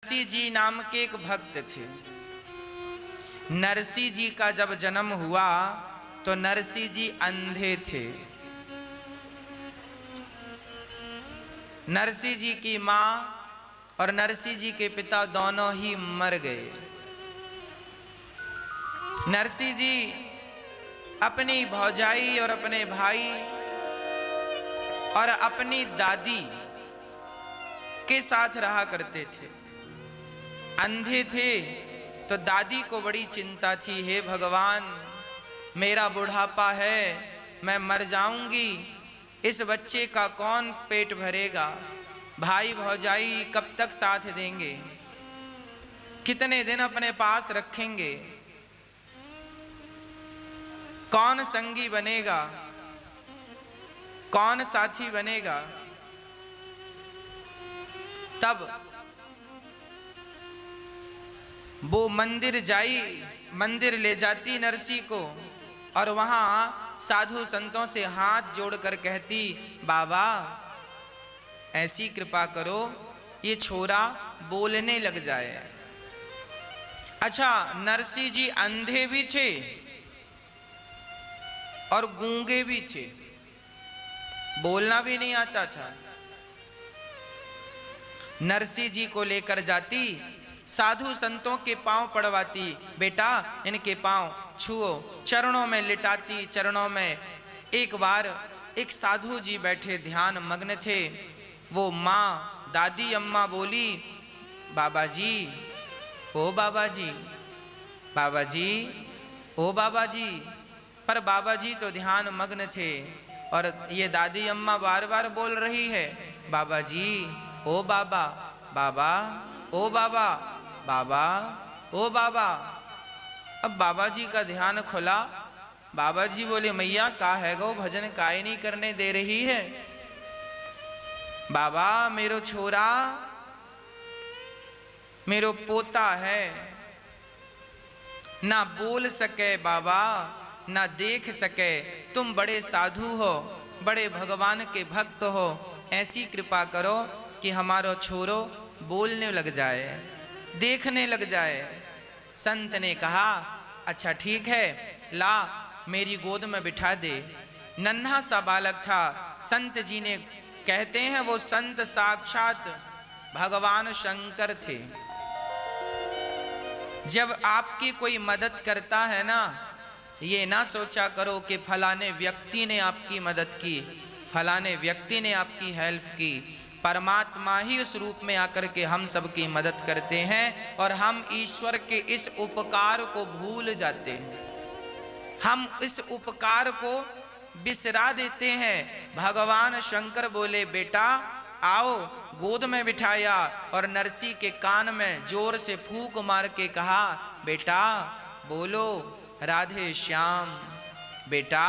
नरसिंह जी नाम के एक भक्त थे। नरसिंह जी का जब जन्म हुआ तो नरसिंह जी अंधे थे। नरसिंह जी की मां और नरसिंह जी के पिता दोनों ही मर गए। नरसिंह जी अपनी भौजाई और अपने भाई और अपनी दादी के साथ रहा करते थे। अंधे थे तो दादी को बड़ी चिंता थी, हे भगवान मेरा बुढ़ापा है, मैं मर जाऊंगी, इस बच्चे का कौन पेट भरेगा, भाई भौजाई कब तक साथ देंगे, कितने दिन अपने पास रखेंगे, कौन संगी बनेगा, कौन साथी बनेगा। तब वो मंदिर ले जाती नरसिंह को और वहां साधु संतों से हाथ जोड़कर कहती, बाबा ऐसी कृपा करो ये छोरा बोलने लग जाए। अच्छा, नरसिंह जी अंधे भी थे और गूंगे भी थे, बोलना भी नहीं आता था। नरसिंह जी को लेकर जाती, साधु संतों के पांव पड़वाती, बेटा इनके पांव छुओ, चरणों में लिटाती। चरणों में एक बार एक साधु जी बैठे ध्यान मग्न थे। वो माँ दादी अम्मा बोली, बाबा जी ओ बाबा जी, बाबा जी ओ बाबा जी। पर बाबा जी तो ध्यान मग्न थे और ये दादी अम्मा बार बार बोल रही है, बाबा जी ओ बाबा, बाबा ओ बाबा, बाबा ओ बाबा। अब बाबा जी का ध्यान खुला। बाबा जी बोले, मैया का है गो, भजन काहे नहीं करने दे रही है। बाबा मेरो छोरा, मेरो पोता है, ना बोल सके बाबा, ना देख सके, तुम बड़े साधु हो, बड़े भगवान के भक्त हो, ऐसी कृपा करो कि हमारा छोरो बोलने लग जाए, देखने लग जाए। संत ने कहा, अच्छा ठीक है, ला मेरी गोद में बिठा दे। नन्हा सा बालक था। संत जी ने कहते हैं वो संत साक्षात भगवान शंकर थे। जब आपकी कोई मदद करता है ना, ये ना सोचा करो कि फलाने व्यक्ति ने आपकी मदद की, फलाने व्यक्ति ने आपकी हेल्प की। परमात्मा ही उस रूप में आकर के हम सबकी मदद करते हैं और हम ईश्वर के इस उपकार को भूल जाते हैं, हम इस उपकार को बिसरा देते हैं। भगवान शंकर बोले, बेटा आओ, गोद में बिठाया और नरसिंह के कान में जोर से फूंक मार के कहा, बेटा बोलो राधे श्याम, बेटा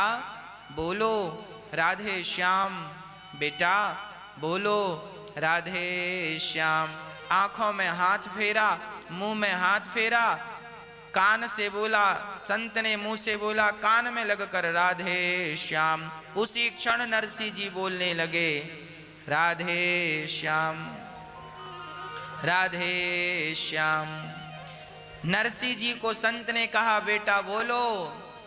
बोलो राधे श्याम, बेटा बोलो राधे श्याम। आंखों में हाथ फेरा, मुंह में हाथ फेरा, कान से बोला, संत ने मुंह से बोला, कान में लगकर राधे श्याम। उसी क्षण नरसिंह जी बोलने लगे, राधे श्याम, राधे श्याम। नरसिंह जी को संत ने कहा, बेटा बोलो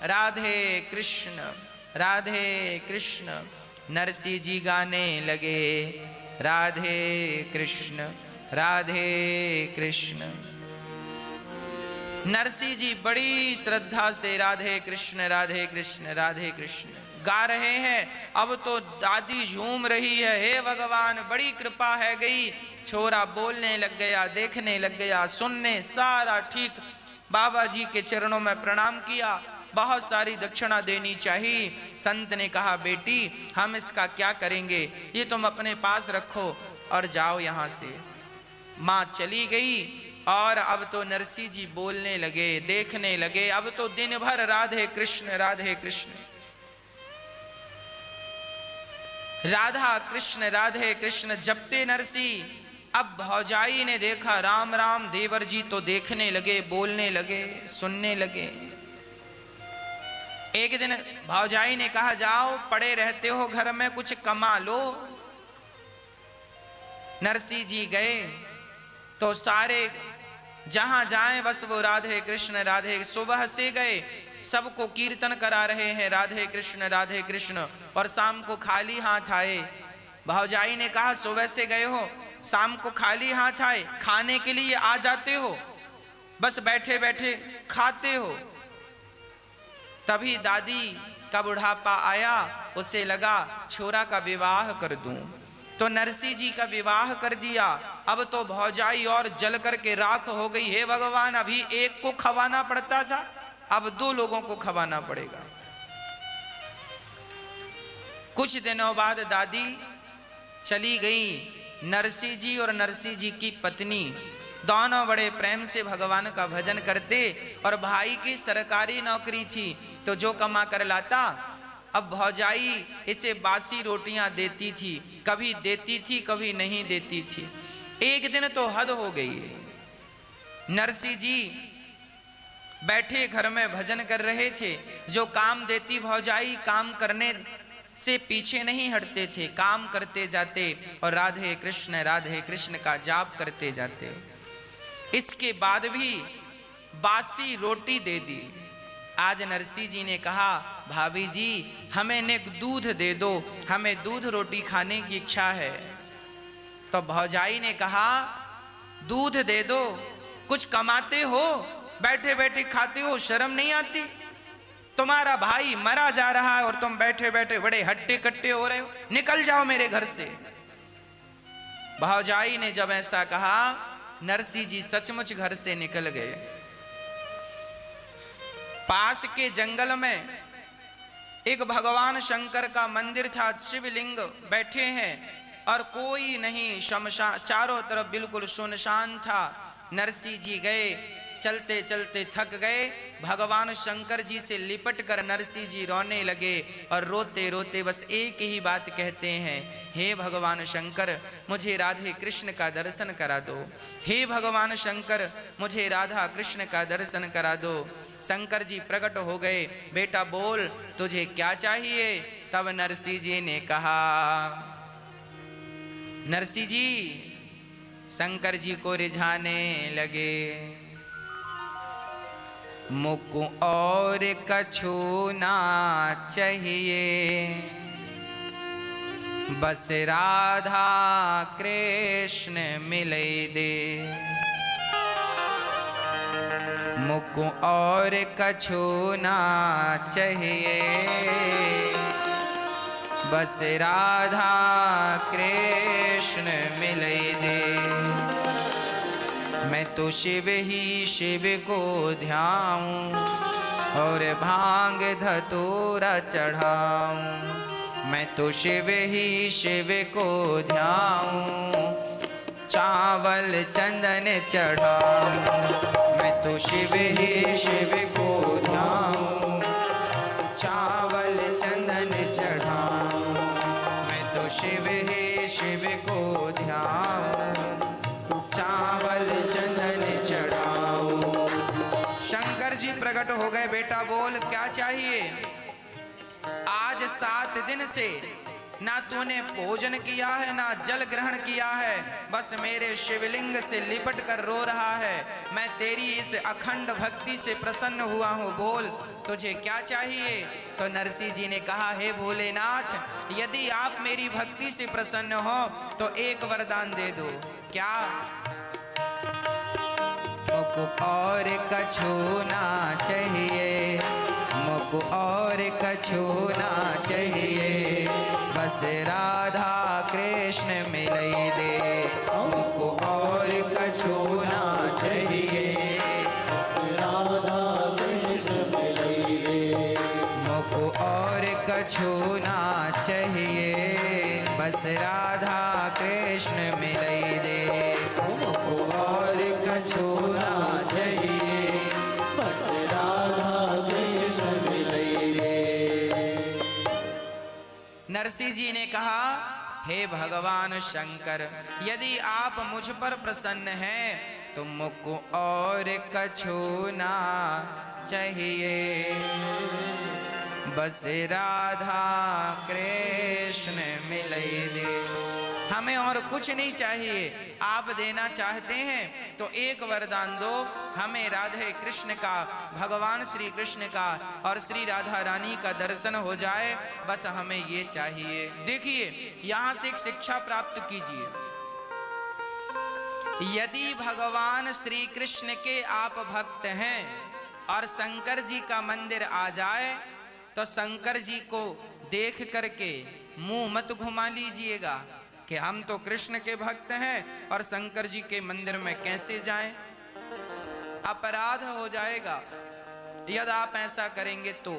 राधे कृष्ण, राधे कृष्ण। नरसिंह जी गाने लगे, राधे कृष्ण, राधे कृष्ण। नरसिंह जी बड़ी श्रद्धा से राधे कृष्ण, राधे कृष्ण, राधे कृष्ण गा रहे हैं। अब तो दादी झूम रही है, हे भगवान बड़ी कृपा है गई, छोरा बोलने लग गया, देखने लग गया, सुनने सारा ठीक। बाबा जी के चरणों में प्रणाम किया, बहुत सारी दक्षिणा देनी चाहिए। संत ने कहा, बेटी हम इसका क्या करेंगे, ये तुम अपने पास रखो और जाओ यहाँ से। माँ चली गई और अब तो नरसिंह जी बोलने लगे, देखने लगे। अब तो दिन भर राधे कृष्ण, राधे कृष्ण, राधा कृष्ण, राधे कृष्ण जपते नरसिंह। अब भौजाई ने देखा, राम राम, देवर जी तो देखने लगे, बोलने लगे, सुनने लगे। एक दिन भौजाई ने कहा, जाओ पड़े रहते हो घर में, कुछ कमा लो। नरसिंह जी गए तो सारे जहां जाएं बस वो राधे कृष्ण। सुबह से गए, सबको कीर्तन करा रहे हैं राधे कृष्ण, और शाम को खाली हाथ आए। भौजाई ने कहा सुबह से गए हो, शाम को खाली हाथ आए, खाने के लिए आ जाते हो, बस बैठे बैठे खाते हो। तभी दादी का बुढ़ापा आया, उसे लगा छोरा का विवाह कर दूं, तो नरसिंह जी का विवाह कर दिया। अब तो भौजाई और जल करके राख हो गई। हे भगवान, अभी एक को खवाना पड़ता था, अब 2 लोगों को खवाना पड़ेगा। कुछ दिनों बाद दादी चली गई। नरसिंह जी और नरसिंह जी की पत्नी दोनों बड़े प्रेम से भगवान का भजन करते, और भाई की सरकारी नौकरी थी तो जो कमा कर लाता। अब भौजाई इसे बासी रोटियां देती थी, कभी देती थी कभी नहीं देती थी। एक दिन तो हद हो गई। नरसिंह जी बैठे घर में भजन कर रहे थे। जो काम देती भौजाई, काम करने से पीछे नहीं हटते थे, काम करते जाते और राधे कृष्ण का जाप करते जाते। इसके बाद भी बासी रोटी दे दी। आज नरसिंह जी ने कहा भाभी जी हमें नेक दूध दे दो, हमें दूध रोटी खाने की इच्छा है। तो भौजाई ने कहा दूध दे दो, कुछ कमाते हो, बैठे बैठे खाते हो, शर्म नहीं आती? तुम्हारा भाई मरा जा रहा है और तुम बैठे बैठे बड़े हट्टे कट्टे हो रहे हो, निकल जाओ मेरे घर से। भौजाई ने जब ऐसा कहा, नरसिंह जी सचमुच घर से निकल गए। पास के जंगल में एक भगवान शंकर का मंदिर था, शिवलिंग बैठे हैं और कोई नहीं, शमशान, चारों तरफ बिल्कुल सुनसान था। नरसिंह जी गए, चलते चलते थक गए, भगवान शंकर जी से लिपट कर नरसिंह जी रोने लगे और रोते रोते बस एक ही बात कहते हैं, हे भगवान शंकर मुझे राधे कृष्ण का दर्शन करा दो, हे भगवान शंकर मुझे राधा कृष्ण का दर्शन करा दो। शंकर जी प्रकट हो गए, बेटा बोल तुझे क्या चाहिए? तब नरसिंह जी ने कहा, नरसिंह जी शंकर जी को रिझाने लगे, मुझको और कछु ना चाहिए, बस राधा कृष्ण मिले दे, मुझको और कछु ना चाहिए, बस राधा कृष्ण मिले दे। मैं तो शिव ही शिव को ध्याऊं और भांग धतूरा चढ़ाऊं, मैं तो शिव ही शिव को ध्याऊं, चावल चंदन चढ़ाऊं, मैं तो शिव ही शिव को ध्याऊं, चावल चंदन चढ़ाऊं, मैं तो शिव ही शिव को ध्याऊं, चावल चंदन चढ़ाऊं। शंकर जी प्रकट हो गए, बेटा बोल क्या चाहिए? आज 7 दिन से ना तूने भोजन किया है ना जल ग्रहण किया है, बस मेरे शिवलिंग से लिपट कर रो रहा है। मैं तेरी इस अखंड भक्ति से प्रसन्न हुआ हूँ, बोल तुझे क्या चाहिए? तो नरसिंह जी ने कहा, हे भोलेनाथ यदि आप मेरी भक्ति से प्रसन्न हो तो एक वरदान दे दो। क्या? मुझको और कछु ना चाहिए, मुझको और कछु ना चाहिए, बस राधा कृष्ण मिले दे, मुझको और कछु ना चाहिए, बस राधा कृष्ण मिले दे, मुझको और कछु ना चाहिए, बस राधा कृष्ण मिले दे, मुझको और कछु ना चाहिए, बस राधा कृष्ण मिले दे। नरसिंह जी ने कहा, हे भगवान शंकर यदि आप मुझ पर प्रसन्न हैं तो मुझको और कछु ना चाहिए, बस राधा कृष्ण मिले दे। हम हमें और कुछ नहीं चाहिए। आप देना चाहते हैं तो एक वरदान दो, हमें राधे कृष्ण का, भगवान श्री कृष्ण का और श्री राधा रानी का दर्शन हो जाए, बस हमें ये चाहिए। देखिए यहां से एक शिक्षा प्राप्त कीजिए। यदि भगवान श्री कृष्ण के आप भक्त हैं और शंकर जी का मंदिर आ जाए तो शंकर जी को देख करके मुंह मत घुमा लीजिएगा कि हम तो कृष्ण के भक्त हैं और शंकर जी के मंदिर में कैसे जाएं। अपराध हो जाएगा यदि आप ऐसा करेंगे तो।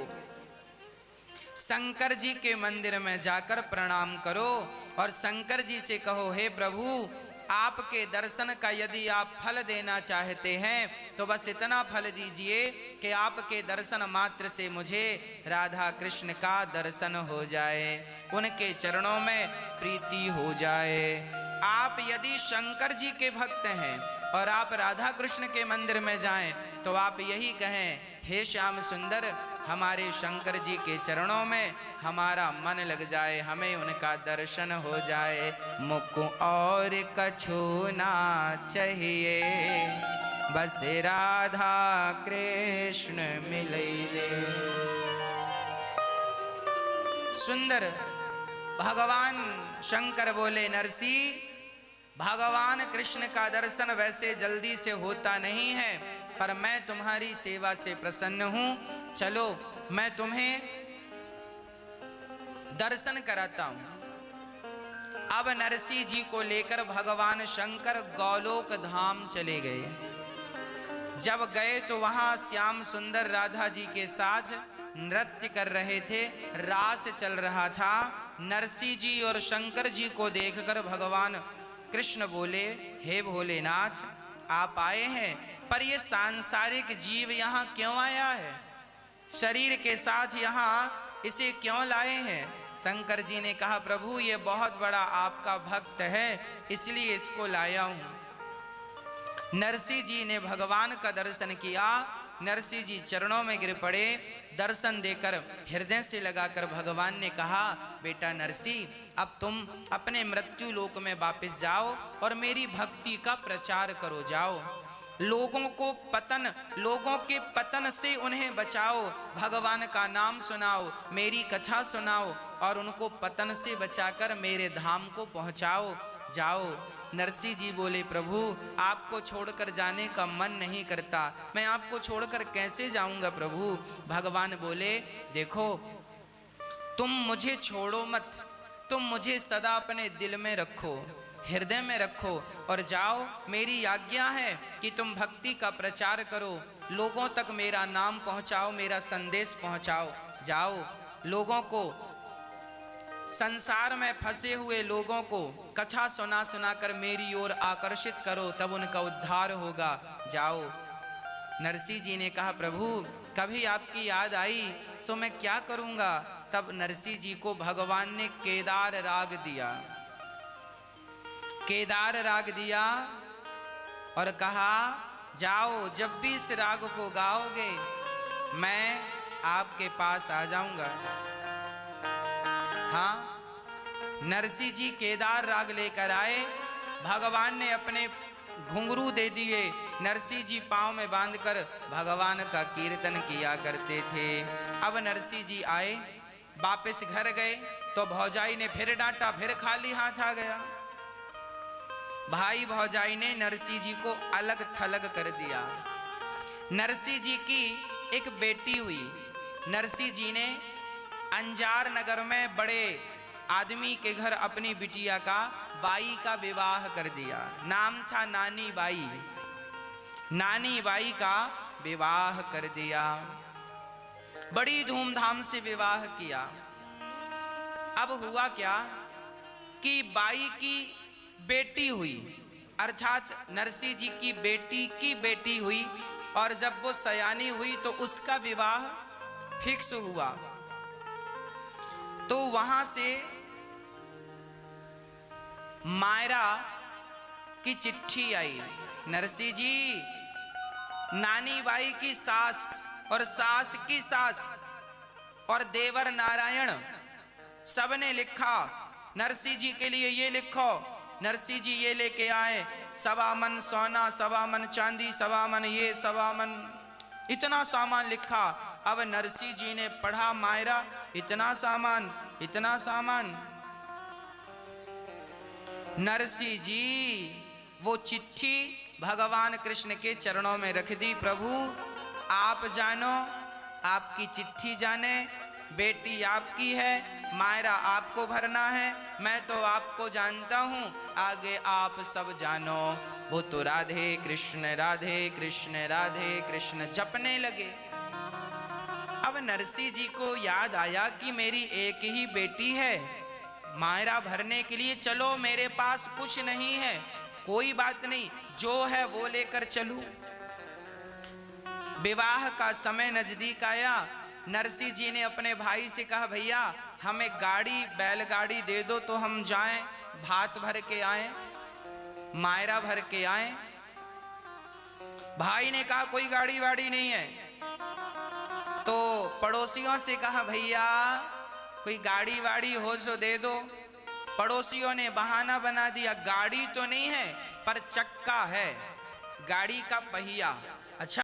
शंकर जी के मंदिर में जाकर प्रणाम करो और शंकर जी से कहो, हे प्रभु आपके दर्शन का यदि आप फल देना चाहते हैं तो बस इतना फल दीजिए कि आपके दर्शन मात्र से मुझे राधा कृष्ण का दर्शन हो जाए, उनके चरणों में प्रीति हो जाए। आप यदि शंकर जी के भक्त हैं और आप राधा कृष्ण के मंदिर में जाएं तो आप यही कहें, हे श्याम सुंदर हमारे शंकर जी के चरणों में हमारा मन लग जाए, हमें उनका दर्शन हो जाए, मुख और कछु ना चाहिए, बस राधा कृष्ण मिले दे। सुंदर भगवान शंकर बोले, नरसी भगवान कृष्ण का दर्शन वैसे जल्दी से होता नहीं है, पर मैं तुम्हारी सेवा से प्रसन्न हूं, चलो मैं तुम्हें दर्शन कराता हूं। अब नरसी जी को लेकर भगवान शंकर गौलोक धाम चले गए। जब गए तो वहां श्याम सुंदर राधा जी के साथ नृत्य कर रहे थे, रास चल रहा था। नरसी जी और शंकर जी को देखकर भगवान कृष्ण बोले, हे भोलेनाथ आप आए हैं, पर ये सांसारिक जीव यहाँ क्यों आया है? शरीर के साथ यहाँ इसे क्यों लाए हैं? शंकर जी ने कहा, प्रभु ये बहुत बड़ा आपका भक्त है इसलिए इसको लाया हूं। नरसी जी ने भगवान का दर्शन किया। नरसी जी चरणों में गिर पड़े, दर्शन देकर हृदय से लगाकर भगवान ने कहा, बेटा नरसी अब तुम अपने मृत्यु लोक में वापस जाओ और मेरी भक्ति का प्रचार करो, जाओ लोगों के पतन से उन्हें बचाओ, भगवान का नाम सुनाओ, मेरी कथा सुनाओ और उनको पतन से बचाकर मेरे धाम को पहुंचाओ, जाओ। नरसी जी बोले, प्रभु आपको छोड़कर जाने का मन नहीं करता, मैं आपको छोड़कर कैसे जाऊंगा प्रभु? भगवान बोले, देखो तुम मुझे छोड़ो मत, तुम मुझे सदा अपने दिल में रखो, हृदय में रखो और जाओ, मेरी आज्ञा है कि तुम भक्ति का प्रचार करो, लोगों तक मेरा नाम पहुंचाओ, मेरा संदेश पहुंचाओ, जाओ लोगों को, संसार में फंसे हुए लोगों को कथा सुना सुनाकर मेरी ओर आकर्षित करो, तब उनका उद्धार होगा, जाओ। नरसी जी ने कहा, प्रभु कभी आपकी याद आई सो मैं क्या करूंगा? तब नरसी जी को भगवान ने केदार राग दिया, केदार राग दिया और कहा, जाओ जब भी इस राग को गाओगे मैं आपके पास आ जाऊंगा। हाँ, नरसी जी केदार राग लेकर आए, भगवान ने अपने घुंघरू दे दिए, नरसी जी पांव में बांधकर भगवान का कीर्तन किया करते थे। अब नरसी जी आए, वापस घर गए तो भौजाई ने फिर डांटा, फिर खाली हाथ आ गया। भाई भौजाई ने नरसी जी को अलग थलग कर दिया। नरसी जी की एक बेटी हुई, नरसी जी ने अंजार नगर में बड़े आदमी के घर अपनी बिटिया का, बाई का विवाह कर दिया। नाम था नानी बाई, नानी बाई का विवाह कर दिया, बड़ी धूमधाम से विवाह किया। अब हुआ क्या कि बाई की बेटी हुई, अर्थात नरसी जी की बेटी हुई, और जब वो सयानी हुई तो उसका विवाह फिक्स हुआ। तो वहां से मायरा की चिट्ठी आई, नरसी जी नानी बाई की सास और सास की सास और देवर नारायण सबने लिखा, नरसी जी के लिए ये लिखो नरसिंह जी ये लेके आए 1.25 मन सोना, 1.25 मन चांदी, 1.25 मन ये, 1.25 मन, इतना सामान लिखा। अब नरसिंह जी ने पढ़ा, मायरा इतना सामान, इतना सामान। नरसिंह जी वो चिट्ठी भगवान कृष्ण के चरणों में रख दी। प्रभु आप जानो, आपकी चिट्ठी जाने, बेटी आपकी है, मायरा आपको भरना है, मैं तो आपको जानता हूँ, आगे आप सब जानो। वो तो राधे कृष्ण राधे कृष्ण राधे कृष्ण जपने लगे। अब नरसिंह जी को याद आया कि मेरी एक ही बेटी है, मायरा भरने के लिए चलो, मेरे पास कुछ नहीं है, कोई बात नहीं, जो है वो लेकर चलूं। विवाह का समय नजदीक आया। नरसिंह जी ने अपने भाई से कहा, भैया हमें गाड़ी, बैलगाड़ी दे दो तो हम जाएं, भात भर के आए, मायरा भर के आए। भाई ने कहा कोई गाड़ी वाड़ी नहीं है। तो पड़ोसियों से कहा, भैया कोई गाड़ी वाड़ी हो जो दे दो। पड़ोसियों ने बहाना बना दिया, गाड़ी तो नहीं है पर चक्का है, गाड़ी का पहिया।